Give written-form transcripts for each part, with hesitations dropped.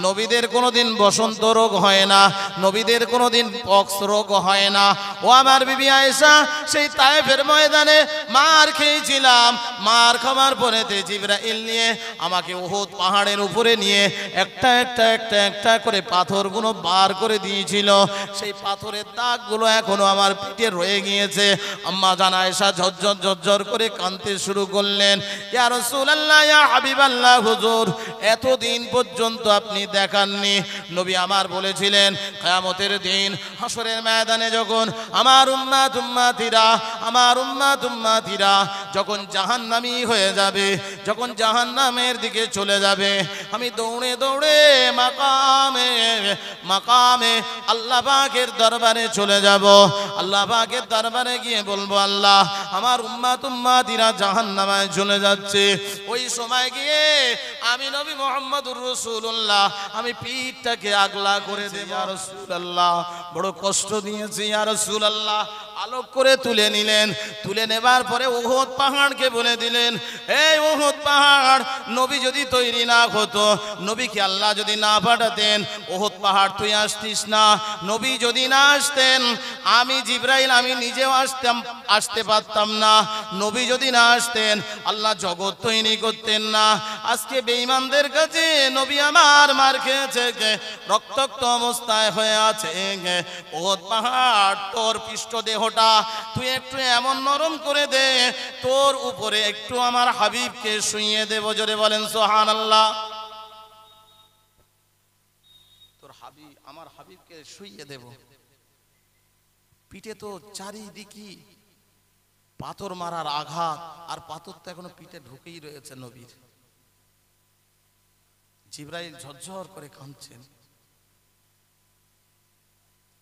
নবীদের কোনোদিন বসন্ত রোগ হয় না, নবীদের কোনোদিন পক্স রোগ হয় না। ও আমার বিবি আয়েশা, সেই তায়েফের ময়দানে মার খেয়েছিলাম, মার খাবার পরেতে জিবরাইল নিয়ে আমাকে উহুদ পাহাড়ের উপরে নিয়ে একটা একটা একটা একটা করে পাথরগুলো বার করে দিয়েছিল। সেই পাথরের দাগগুলো এখনো আমার পিঠে রয়ে গিয়েছে। আম্মা জান আয়েশা ঝরঝর ঝরঝর করে কাঁদতে শুরু করলেন, ইয়া রাসূলুল্লাহ, ইয়া হাবিবাল্লাহ, হুজুর এতদিন পর্যন্ত আপনি দেখাননি। নবী আমার বলেছিলেন কিয়ামতের দিন হাসরের ময়দানে যখন আমার উম্মাতিরা যখন জাহান্নামী হয়ে যাবে, যখন জাহান্নামের দিকে চলে যাবে, আমি দৌড়ে দৌড়ে মাকামে আল্লাহ পাকের দরবারে চলে যাব। আল্লাহ পাকের দরবারে গিয়ে বলবো, আল্লাহ আমার উম্মাতিরা জাহান্নামে চলে যাচ্ছে। ওই সময় গিয়ে আমি নবী মুহাম্মদুর রাসূলুল্লাহ আমি পিঠটাকে আগলা করে দেব। ইয়া রাসূলুল্লাহ, বড় কষ্ট দিয়েছি ইয়া রাসূলুল্লাহ। আলোক করে তুলে নিলেন, তুলে নেবার পরে উহুদ পাহাড়কে বলে দিলেন, এই উহুদ পাহাড়, নবী যদি তৈরি না হতো, নবীকে আল্লাহ যদি না পাঠাতেন, উহুদ পাহাড় তুই আসতিস না। নবী যদি না আসতেন, আমি জিবরাইল আমি নিজেও আসতে পারতাম না। নবী যদি না আসতেন, আল্লাহ জগৎ তৈরি করতেন না। আজকে বেঈমানদের কাছে নবী আমার মার খেয়েছে, রক্তাক্ত অবস্থায় হয়ে আছে। উহুদ পাহাড়, তোর পৃষ্ঠদেহটা তুই একটু এমন নরম করে দে, তোর উপরে একটু আমার হাবিবকে শুইয়ে দেব। জোরে বলেন সুবহানাল্লাহ। তোর হাবিব, আমার হাবিবকে শুইয়ে দেব। পিঠে তো চারিদিকে পাথর মারার আঘাত, আর পাথর তো এখনো পিঠে ঢুকেই রয়েছে নবীর। জিবরাইল ঝরঝর করে কাঁদছেন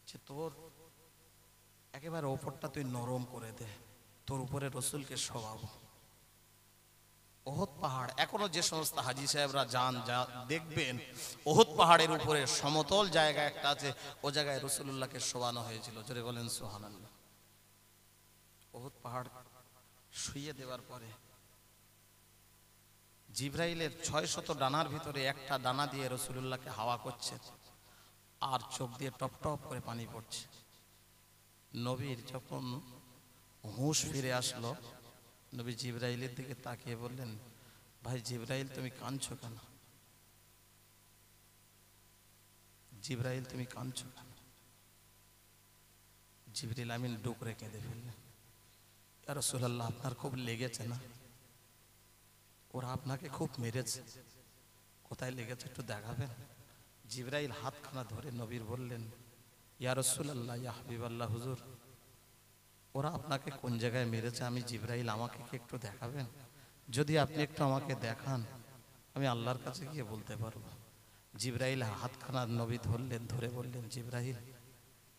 যে তোর একেবারে ওপরটা তুই নরম করে দে, তোর উপরে রসুলকে শোয়াবো। উহুদ পাহাড়, এখনো যে সমস্ত হাজী সাহেবরা যান, যা দেখবেন উহুদ পাহাড়ের উপরে সমতল জায়গা একটা আছে, ও জায়গায় রাসূলুল্লাহকে শোয়ানো হয়েছিল। জোরে বলেন সুবহানাল্লাহ। উহুদ পাহাড় শুইয়ে দেওয়ার পরে জিবরাইলের 600 ডানার ভিতরে একটা ডানা দিয়ে রাসূলুল্লাহকে হাওয়া করছে, আর চোখ দিয়ে টপ টপ করে পানি পড়ছে। নবীর যখন হুঁশ ফিরে আসলো, নবী জিবরাইলের দিকে তাকিয়ে বললেন, ভাই জিবরাইল তুমি কাঁদছো কেন? জিবরাইল তুমি কাঁদছো কেন? জিবরিল আমিন ডুকরে কেঁদে ফেললেন, ইয়া রাসূলুল্লাহ আপনার খুব লেগেছে না? ওরা আপনাকে খুব মেরেছে, কোথায় লেগেছে একটু দেখাবেন? জিবরাইল হাতখানা ধরে নবীর বললেন, ইয়া রাসূলুল্লাহ, ইয়া হাবিবাল্লাহ, হুজুর ওরা আপনাকে কোন জায়গায় মেরেছে আমি জিবরাইল, আমাকে কি একটু দেখাবেন? যদি আপনি একটু আমাকে দেখান, আমি আল্লাহর কাছে গিয়ে বলতে পারবো। জিবরাইল হাতখানা নবী ধরলেন, ধরে বললেন, জিবরাইল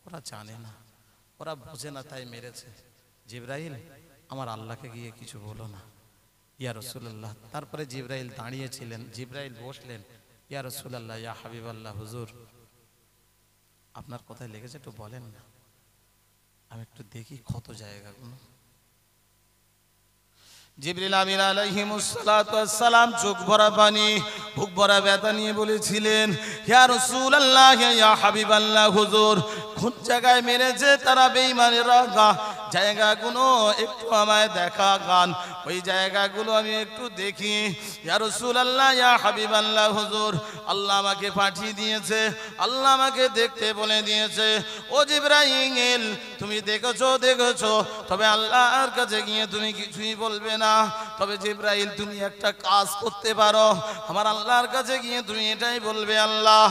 ওরা জানে না, ওরা বোঝে না, তাই মেরেছে। জিবরাইল আমার আল্লাহকে গিয়ে কিছু বলো না। ইয়া রাসূলুল্লাহ। তারপরে জিবরাইল দাঁড়িয়েছিলেন, জিবরাইল বসলেন, ইয়া রাসূলুল্লাহ, ইয়া হাবিবাল্লাহ, হুজুর আপনার কোথায় লেগেছে একটু বলেন না, আমি একটু দেখি ক্ষত জায়গাগুলো। জিবরিল আমিন আলাইহিমুস সালাতু ওয়াস সালাম চোখ ভরা পানি, বুক ভরা ব্যথা নিয়ে বলেছিলেন, ইয়া রাসূলুল্লাহ, ইয়া হাবিবাল্লাহ, হুজুর কোন জায়গায় মেরেছে তারা বেঈমানেরা, জায়গাগুলো একটু আমায় দেখান, ওই জায়গাগুলো আমি একটু দেখি। ইয়া রাসূলুল্লাহ, ইয়া হাবিবাল্লাহ, হুজুর আল্লাহ আমাকে পাঠিয়ে দিয়েছে, আল্লাহ আমাকে দেখতে বলে দিয়েছে। ও জিবরাইল তুমি দেখেছো, তবে আল্লাহর কাছে গিয়ে তুমি কিছুই বলবে না। তবে জিবরাইল তুমি একটা কাজ করতে পারো, আমার আল্লাহর কাছে গিয়ে তুমি এটাই বলবে, আল্লাহ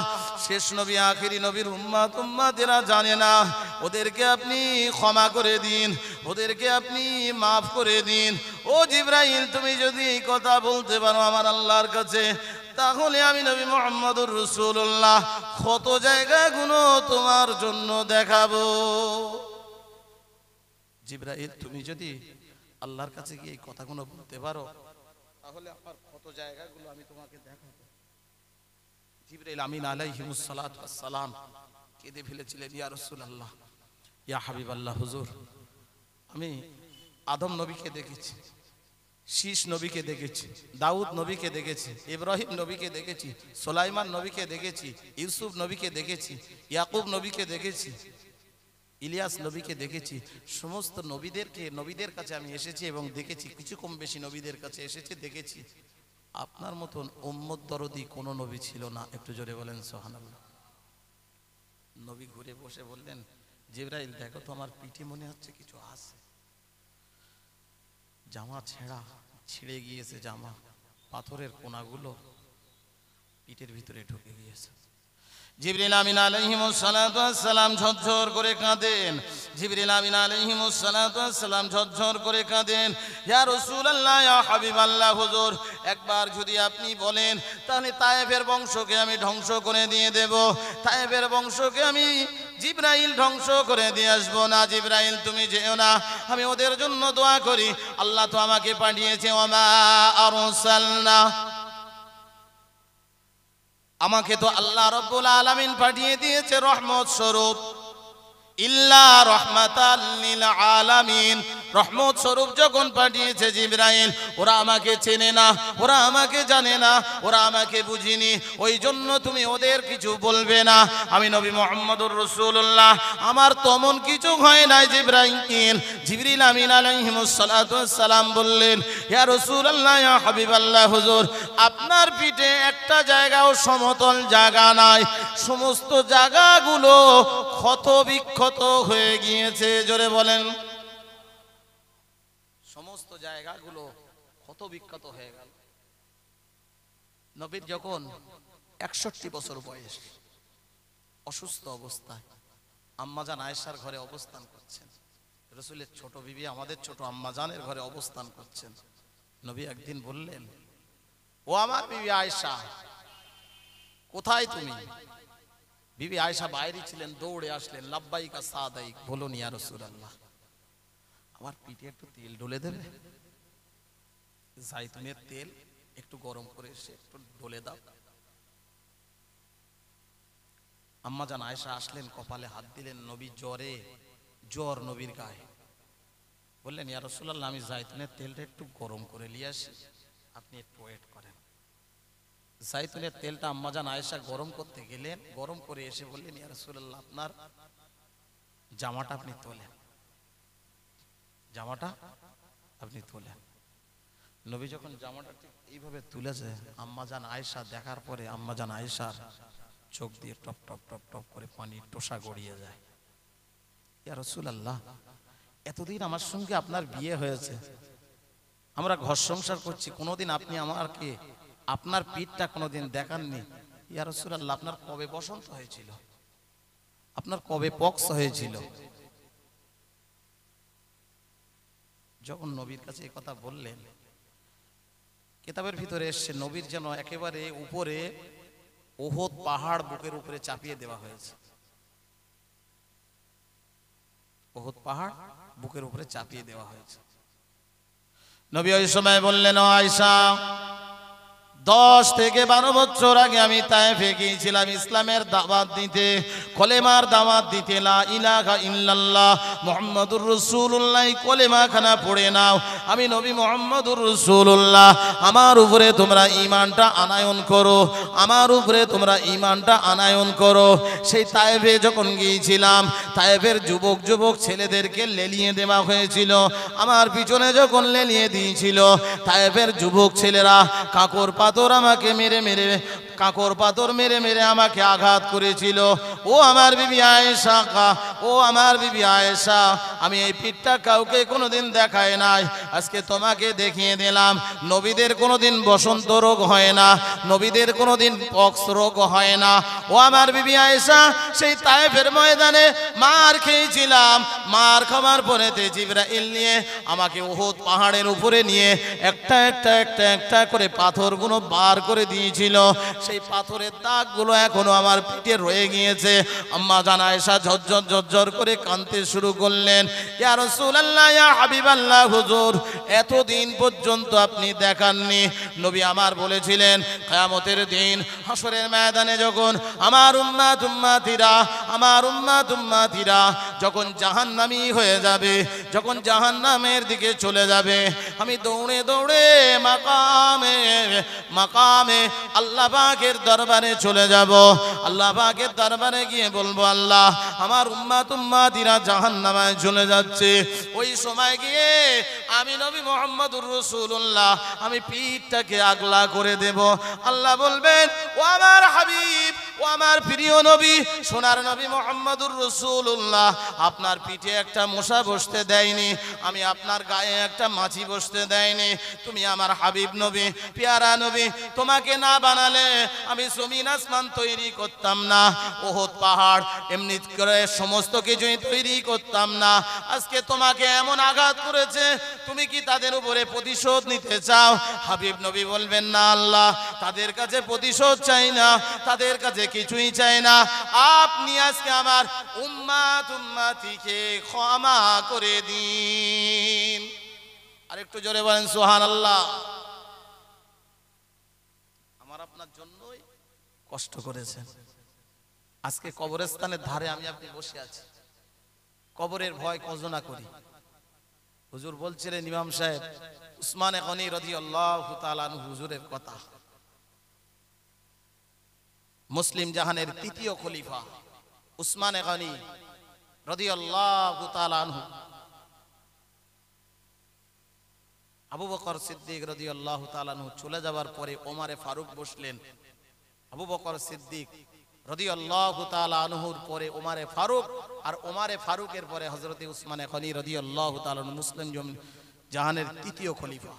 শেষ নবী আখিরি নবীর উম্মতেরা জানে না, ওদেরকে আপনি ক্ষমা করে দিন, ওদেরকে আপনি মাফ করে দিন। ও জিবরাইল তুমি যদি এই কথা বলতে পারো আমার আল্লাহর কাছে, তাহলে আমি নবী মুহাম্মদুর রাসূলুল্লাহ কত জায়গাগুলো তোমার জন্য দেখাবো। জিবরাইল তুমি যদি আল্লাহর কাছে গিয়ে এই কথাগুলো বলতে পারো, তাহলে আমার কত জায়গাগুলো আমি তোমাকে দেখাবো। জিবরাইল আমিন আলাইহিমুস সালাতু ওয়াস সালাম কেঁদে ফেলেছিলেন, ইয়া রাসূলুল্লাহ, ইয়া হাবিবাল্লাহ, হুজুর আমি আদম নবীকে দেখেছি, শীষ নবীকে দেখেছি, দাউদ নবীকে দেখেছি, ইব্রাহিম নবীকে দেখেছি, সুলাইমান নবীকে দেখেছি, ইউসুফ নবীকে দেখেছি, ইয়াকুব নবীকে দেখেছি, ইলিয়াস নবীকে দেখেছি। সমস্ত নবীদের কাছে আমি এসেছি এবং দেখেছি, কিছু কম বেশি নবীদের কাছে এসেছি, দেখেছি। আপনার মতন উম্মত দরদি কোনো নবী ছিল না। একটু জোরে বলেন সুবহানাল্লাহ। নবী ঘুরে বসে বললেন, জিবরাইল দেখো তো আমার পিঠে মনে হচ্ছে কিছু আছে। জামা ছিঁড়ে গিয়েছে, জামা পাথরের কোনাগুলো পিঠের ভিতরে ঢুকে গিয়েছে। জিবরিল আমিন আলাইহিমুস সালাতু ওয়াস সালাম ঝরঝর করে কাঁদেন। জিবরিল আমিন আলাইহিমুস সালাতু ওয়াস সালাম ঝরঝর করে কাঁদেন, ইয়া রাসূলুল্লাহ, ইয়া হাবিবাল্লাহ, হুজুর একবার যদি আপনি বলেন তাহলে তায়েফের বংশকে আমি ধ্বংস করে দিয়ে দেব। তায়েফের বংশকে আমি জিবরাইল ধ্বংস করে দিয়ে আসবো না। জিবরাইল তুমি যেও না, আমি ওদের জন্য দোয়া করি। আল্লাহ তো আমাকে পাঠিয়েছে, ওমা আরসালনা, আমাকে তো আল্লাহ রাব্বুল আলামিন পাঠিয়ে দিয়েছে রহমত স্বরূপ, ইল্লা রাহমাতাল লিল আলামিন। রহমত স্বরূপ যখন পাঠিয়েছে জিবরাইল, ওরা আমাকে চেনে না, ওরা আমাকে জানে না, ওরা আমাকে বুঝিনি, ওই জন্য তুমি ওদের কিছু বলবে না। আমি নবী মুহাম্মদুর রাসূলুল্লাহ, আমার তেমন কিছু হয় নাই। জিবরিল আমিন আলাইহিমুস সালাতু ওয়াস সালাম বললেন, ইয়া রাসূলুল্লাহ, ইয়া হাবিবাল্লাহ, হুজুর আপনার পিঠে একটা জায়গাও সমতল জায়গা নাই, সমস্ত জায়গাগুলো ক্ষত বিক্ষত হয়ে গিয়েছে। জোরে বলেন, সমস্ত জায়গাগুলো ক্ষত বিক্ষত হয়ে গেল। নবীর যখন 61 বছর বয়স, অসুস্থ অবস্থায় আম্মাজান আয়েশার ঘরে অবস্থান করছেন। রাসূলের ছোট বিবি, আমাদের ছোট আম্মাজানের ঘরে অবস্থান করছেন। নবী একদিন বললেন, ও আমার বিবি আয়েশা, কোথায় তুমি? বিবি আয়েশা বাইরে ছিলেন, দৌড়ে আসলেন, লাব্বাইকা সাদাইক, বলুন ইয়া রাসূলুল্লাহ, আমার পিঠে একটু তেল ঢেলে দেবে? জাইতুনের তেল একটু গরম করে এসে একটু ঢেলে দাও। আম্মাজান আয়েশা আসলেন, কপালে হাত দিলেন। নবী জ্বর নবীর গায়ে। বললেন, ইয়া রাসূলুল্লাহ, আমি জাইতুনের তেলটা একটু গরম করে নিয়ে আসি, আপনি একটু ওয়েট করেন। জাইতুনের তেলটা আম্মাজান আয়েশা গরম করতে গেলেন, গরম করে এসে বললেন, ইয়া রাসূলুল্লাহ, আপনার জামাটা আপনি তোলেন, জামাটা আপনি তোলেন। নবী যখন জামাটা ঠিক এইভাবে তুলেছে, আম্মাজান আয়েশা দেখার পরে আম্মাজান আয়েশার চোখ দিয়ে টপ টপ টপ টপ করে পানির টোসা গড়িয়ে যায়। ইয়া রাসূলুল্লাহ, এতদিন আমার সঙ্গে আপনার বিয়ে হয়েছে, আমরা ঘর সংসার করছি, কোনোদিন আপনি আমাকে আপনার পিঠটা কোনোদিন দেখাননি। ইয়া রাসূলুল্লাহ, আপনার কবে বসন্ত হয়েছিল? আপনার কবে পক্স হয়েছিল? যখন নবীর কাছে এই কথা বললেন, কিতাবের ভিতরে এসছে নবীর যেন একেবারে উপরে উহুদ পাহাড় বুকের উপরে চাপিয়ে দেওয়া হয়েছে। উহুদ পাহাড় বুকের উপরে চাপিয়ে দেওয়া হয়েছে। নবী ওই সময় বললেন, ও আয়েশা, 10 থেকে 12 বছর আগে আমি তায়েফে গিয়েছিলাম ইসলামের দাওয়াত দিতে, কলেমার দাওয়াত দিতে। লা ইলাহা ইল্লাল্লাহ মুহাম্মাদুর রাসূলুল্লাহ কলেমা খানা পড়ে নাও, আমি নবী মুহাম্মাদুর রাসূলুল্লাহ, আমার উপরে তোমরা ঈমানটা আনায়ন করো, আমার উপরে তোমরা ঈমানটা আনায়ন করো। সেই তায়েফে যখন গিয়েছিলাম, তায়েফের যুবক ছেলেদেরকে লেলিয়ে দেওয়া হয়েছিল। আমার পিছনে যখন লেলিয়ে দিয়েছিল, তায়েফের যুবক ছেলেরা কাকর আমাকে কাকর পাথর মেরে মেরে আমাকে আঘাত করেছিল। ও আমার বিবি আয়েশা, ও আমার বিবি আয়েশা, আমি এই পিঠটা কাউকে কোনোদিন দেখাই নাই, আজকে তোমাকে দেখিয়ে দিলাম। নবীদের কোনোদিন বসন্ত রোগ হয় না, নবীদের কোনোদিন পক্স রোগ হয় না। ও আমার বিবি আয়েশা, সেই তায়েফের ময়দানে মার খেয়েছিলাম, মার খাওয়ার পরেতে জিবরাইল নিয়ে আমাকে উহুদ পাহাড়ের উপরে নিয়ে একটা একটা একটা একটা করে পাথরগুলো বার করে দিয়েছিল। সেই পাথরের দাগগুলো এখনো আমার পিঠে রয়ে গিয়েছে। আম্মা জান আয়েশা ঝরঝর ঝরঝর করে কাঁদতে শুরু করলেন, ইয়া রাসূলুল্লাহ, ইয়া হাবিবাল্লাহ, হুজুর এতদিন পর্যন্ত আপনি দেখাননি। নবী আমার বলেছিলেন কিয়ামতের দিন হাসরের ময়দানে যখন আমার উম্মাতিরা যখন জাহান্নামী হয়ে যাবে, যখন জাহান্নামের দিকে চলে যাবে, আমি দৌড়ে দৌড়ে মাকামে আল্লাহ পাকের দরবারে চলে যাব। আল্লাহ পাকের দরবারে গিয়ে বলবো আল্লাহ আমার উম্মাতিরা জাহান্নামে চলে যাচ্ছে। ওই সময় গিয়ে আমি নবী মুহাম্মদুর রাসূলুল্লাহ আমি পিঠটাকে আগলা করে দেব। আল্লাহ বলবেন ও আমার হাবিব, ও আমার প্রিয় নবী, সোনার নবী মুহাম্মদুর রাসূলুল্লাহ আপনার পিঠে একটা মশা বসতে দেয়নি, আমি আপনার গায়ে একটা মাছি বসতে দেয়নি। তুমি আমার হাবিব নবী, পেয়ারা নবী, তোমাকে না বানালে আমি জমিন আসমান তৈরি করতাম না, ওহদ পাহাড় এমনি করে সমস্ত কিছুই তৈরি করতাম না। আজকে তোমাকে এমন আঘাত করেছে, তুমি কি তাদের উপরে প্রতিশোধ নিতে চাও? হাবিব নবী বলবেন না আল্লাহ, তাদের কাছে প্রতিশোধ চাই না, তাদের কাছে কিছুই চাই না, আপনি আজকে আমার উম্মাতিকে ক্ষমা করে দিন। আরেকটু জোরে বলেন সুবহানাল্লাহ। আমার আপনার জন্যই কষ্ট করেছেন। আজকে কবরস্থানের ধারে আমি আপনি বসে আছি, কবরের ভয় কজনা করি। হুজুর বলছিলেন ইমাম সাহেব উসমানে গনি রাদিয়াল্লাহু তাআলা আনহু হুজুরের কথা, মুসলিম জাহানের তৃতীয় খলিফা উসমানে গনি রাদিয়াল্লাহু তাআলা আনহু আবু বকর সিদ্দিক রাদিয়াল্লাহু তাআলা আনহু চলে যাওয়ার পরে ওমরে ফারুক বসলেন। আবু বকর সিদ্দিক রাদিয়াল্লাহু তাআলা আনহুর পরে ওমরে ফারুক, আর ওমরে ফারুকের পরে হযরত উসমানে গনি রাদিয়াল্লাহু তাআলা আনহু মুসলিম জাহানের তৃতীয় খলিফা।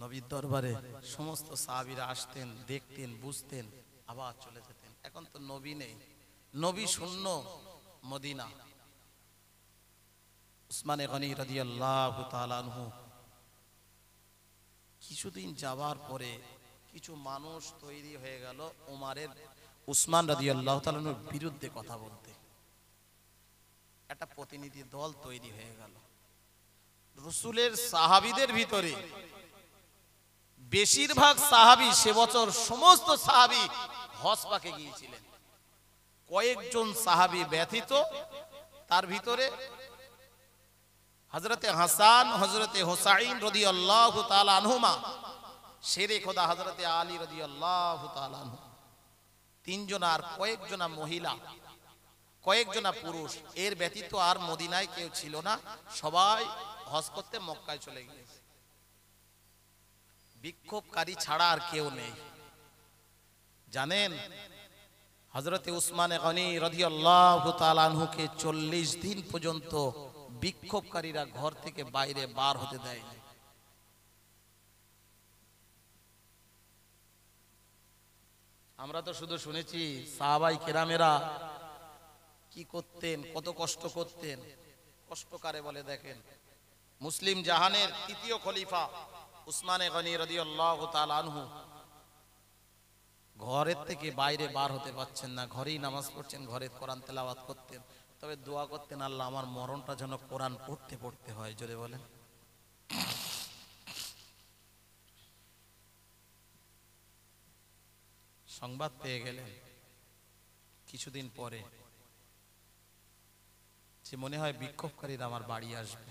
নবীর দরবারে সমস্ত সাহাবীরা আসতেন, দেখতেন, বুঝতেন, আবার চলে যেতেন। এখন তো নবী নেই, নবী শূন্য মদিনা। উসমানে গনি রাদিয়াল্লাহু তাআলা আনহু কিছুদিন যাওয়ার পরে কিছু মানুষ তৈরি হয়ে গেল ওমরের উসমান রাদিয়াল্লাহু তাআলা আনহুর বিরুদ্ধে কথা বলতে। একটা প্রতিনিধি দল তৈরি হয়ে গেল। রাসূলের সাহাবীদের ভিতরে বেশিরভাগ সাহাবী সে বছর সমস্ত সাহাবী হজ পাকে গিয়েছিলেন। কয়েকজন সাহাবী ব্যতীত, তার ভিতরে হযরতে হাসান, হযরতে হুসাইন রাদিয়াল্লাহু তাআলা আনহুমা, শেরে খোদা হযরতে আলী রাদিয়াল্লাহু তাআলা আনহু, তিনজন আর কয়েকজনা মহিলা, কয়েকজনা পুরুষ, এর ব্যতীত আর মদিনায় কেউ ছিল না। সবাই হজ করতে মক্কায় চলে গিয়েছে। বিক্ষোভকারী ছাড়া আর কেউ নেই। জানেন হযরতে উসমানে গনি রাদিয়াল্লাহু তাআলা আনহুকে 40 দিন পর্যন্ত বিক্ষোভকারীরা ঘর থেকে বাইরে বার হতে দেয়নি। আমরা তো শুধু শুনেছি সাহাবায়ে কেরামেরা কি করতেন, কত কষ্ট করতেন। কষ্ট কারে বলে দেখেন। মুসলিম জাহানের তৃতীয় খলিফা উসমানে গনি রাদিয়াল্লাহু তাআলা আনহু ঘরের থেকে বাইরে বার হতে পারছেন না, ঘরেই নামাজ পড়ছেন, ঘরে কোরআন তেলাওয়াত করতেন, তবে দোয়া করতেন আল্লাহ আমার মরণটা যেন কোরআন পড়তে পড়তে হয়। জোরে বলেন। সংবাদ পেয়ে গেলেন কিছুদিন পরে যে মনে হয় বিক্ষোভকারীরা আমার বাড়ি আসবে।